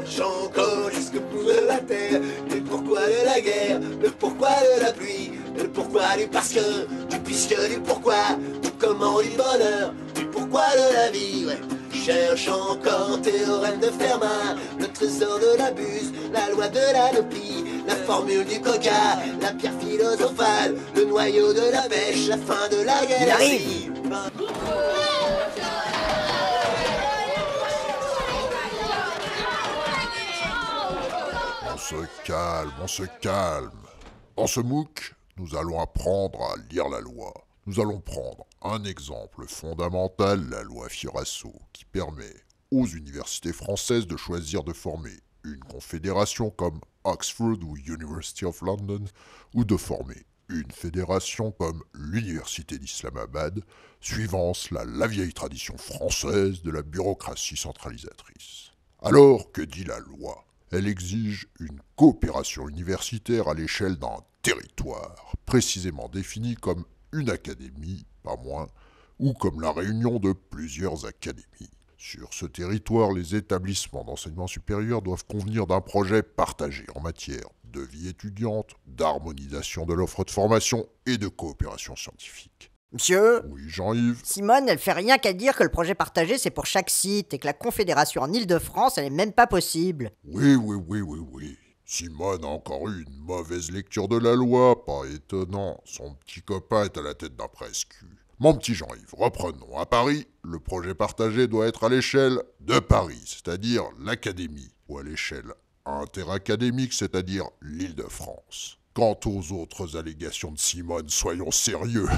cherche encore jusqu'au bout de la terre le pourquoi de la guerre, le pourquoi de la pluie, le pourquoi du parce que, du puisque, du pourquoi, du comment, du bonheur, du pourquoi de la vie, ouais. Cherche encore théorème de Fermat, le trésor de la buse, la loi de l'anopie, la formule du coca, la pierre philosophale, le noyau de la pêche, la fin de la galaxie. On se calme, on se calme. Dans ce MOOC, nous allons apprendre à lire la loi. Nous allons prendre un exemple fondamental, la loi Firasso, qui permet aux universités françaises de choisir de former une confédération comme Oxford ou University of London, ou de former une fédération comme l'Université d'Islamabad, suivant la vieille tradition française de la bureaucratie centralisatrice. Alors, que dit la loi ? Elle exige une coopération universitaire à l'échelle d'un territoire, précisément défini comme une académie, pas moins, ou comme la réunion de plusieurs académies. Sur ce territoire, les établissements d'enseignement supérieur doivent convenir d'un projet partagé en matière de vie étudiante, d'harmonisation de l'offre de formation et de coopération scientifique. Monsieur ? Oui, Jean-Yves ? Simone, elle fait rien qu'à dire que le projet partagé c'est pour chaque site et que la confédération en Île-de-France elle est même pas possible. Oui. Simone a encore eu une mauvaise lecture de la loi, pas étonnant. Son petit copain est à la tête d'un presque. Mon petit Jean-Yves, reprenons. À Paris, le projet partagé doit être à l'échelle de Paris, c'est-à-dire l'académie, ou à l'échelle interacadémique, c'est-à-dire l'Île-de-France. Quant aux autres allégations de Simone, soyons sérieux.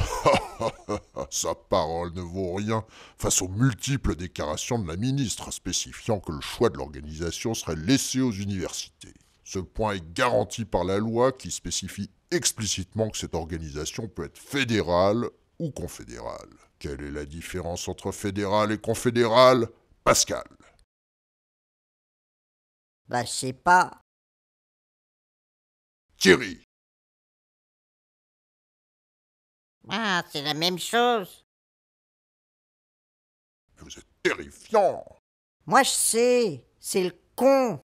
Sa parole ne vaut rien face aux multiples déclarations de la ministre spécifiant que le choix de l'organisation serait laissé aux universités. Ce point est garanti par la loi qui spécifie explicitement que cette organisation peut être fédérale ou confédérale. Quelle est la différence entre fédéral et confédéral, Pascal ? Bah je sais pas. Thierry ? Ah, c'est la même chose. Vous êtes terrifiant. Moi je sais, c'est le con.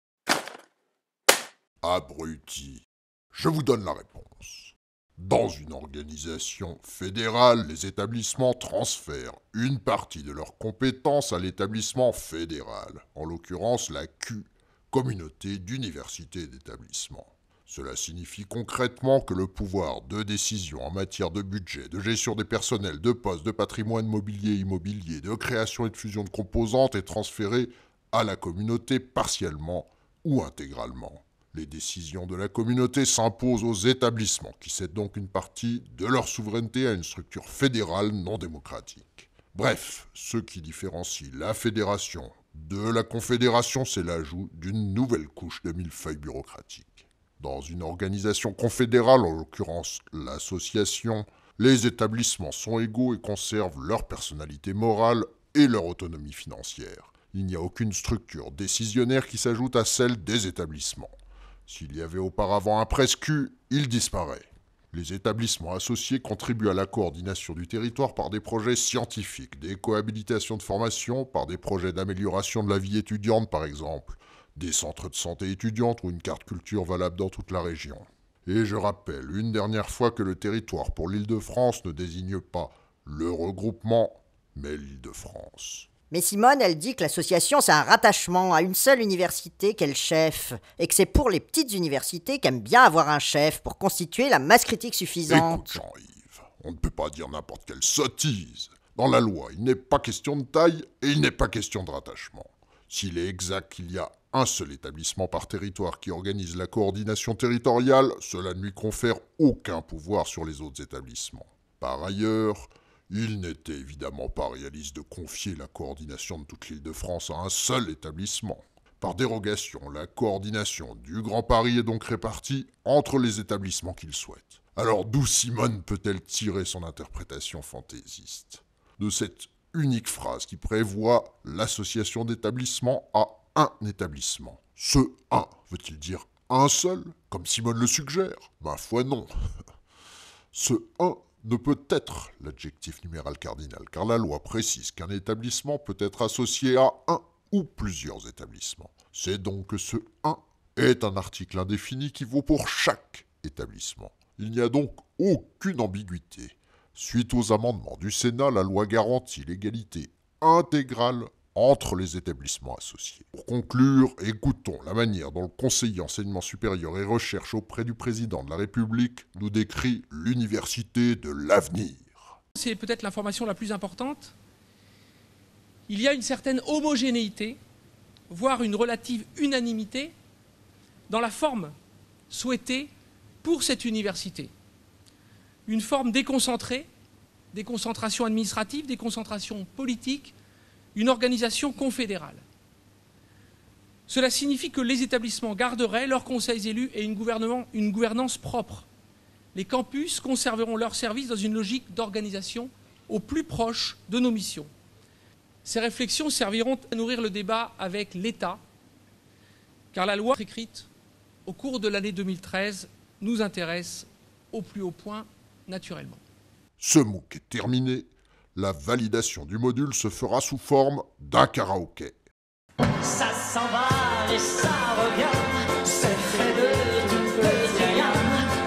Abruti. Je vous donne la réponse. Dans une organisation fédérale, les établissements transfèrent une partie de leurs compétences à l'établissement fédéral, en l'occurrence la Q, Communauté d'universités et d'établissements. Cela signifie concrètement que le pouvoir de décision en matière de budget, de gestion des personnels, de postes, de patrimoine mobilier et immobilier, de création et de fusion de composantes est transféré à la communauté partiellement ou intégralement. Les décisions de la communauté s'imposent aux établissements, qui cèdent donc une partie de leur souveraineté à une structure fédérale non démocratique. Bref, ce qui différencie la fédération de la confédération, c'est l'ajout d'une nouvelle couche de millefeuille bureaucratique. Dans une organisation confédérale, en l'occurrence l'association, les établissements sont égaux et conservent leur personnalité morale et leur autonomie financière. Il n'y a aucune structure décisionnaire qui s'ajoute à celle des établissements. S'il y avait auparavant un presque, il disparaît. Les établissements associés contribuent à la coordination du territoire par des projets scientifiques, des cohabilitations de formation, par des projets d'amélioration de la vie étudiante par exemple, des centres de santé étudiante ou une carte culture valable dans toute la région. Et je rappelle une dernière fois que le territoire pour l'Île-de-France ne désigne pas le regroupement, mais l'Île-de-France. Mais Simone, elle dit que l'association, c'est un rattachement à une seule université qu'est le chef, et que c'est pour les petites universités qu'aiment bien avoir un chef pour constituer la masse critique suffisante. Écoute Jean-Yves, on ne peut pas dire n'importe quelle sottise. Dans la loi, il n'est pas question de taille et il n'est pas question de rattachement. S'il est exact qu'il y a un seul établissement par territoire qui organise la coordination territoriale, cela ne lui confère aucun pouvoir sur les autres établissements. Par ailleurs, il n'était évidemment pas réaliste de confier la coordination de toute l'Île-de-France à un seul établissement. Par dérogation, la coordination du Grand Paris est donc répartie entre les établissements qu'il souhaite. Alors d'où Simone peut-elle tirer son interprétation fantaisiste ? De cette unique phrase qui prévoit l'association d'établissements à un établissement. Ce « un » veut-il dire un seul, comme Simone le suggère ? Ma foi non. Ce « un » ne peut être l'adjectif numéral cardinal, car la loi précise qu'un établissement peut être associé à un ou plusieurs établissements. C'est donc que ce 1 est un article indéfini qui vaut pour chaque établissement. Il n'y a donc aucune ambiguïté. Suite aux amendements du Sénat, la loi garantit l'égalité intégrale entre les établissements associés. Pour conclure, écoutons la manière dont le conseiller enseignement supérieur et recherche auprès du président de la République nous décrit l'université de l'avenir. C'est peut-être l'information la plus importante. Il y a une certaine homogénéité, voire une relative unanimité dans la forme souhaitée pour cette université. Une forme déconcentrée, déconcentration administrative, déconcentration politique, une organisation confédérale. Cela signifie que les établissements garderaient leurs conseils élus et une gouvernance propre. Les campus conserveront leurs services dans une logique d'organisation au plus proche de nos missions. Ces réflexions serviront à nourrir le débat avec l'État, car la loi écrite au cours de l'année 2013 nous intéresse au plus haut point naturellement. Ce MOOC est terminé. La validation du module se fera sous forme d'un karaoké. Ça s'en va et ça revient, c'est fait de tout petit rien.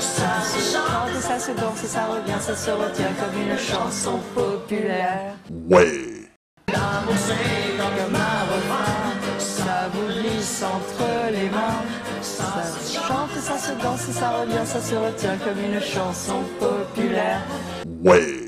Ça se chante et ça se danse et ça revient, ça se retient comme une chanson populaire. Ouais! L'amour c'est comme un refrain, ça vous glisse entre les mains. Ça se chante et ça se danse et ça revient, ça se retient comme une chanson populaire. Ouais!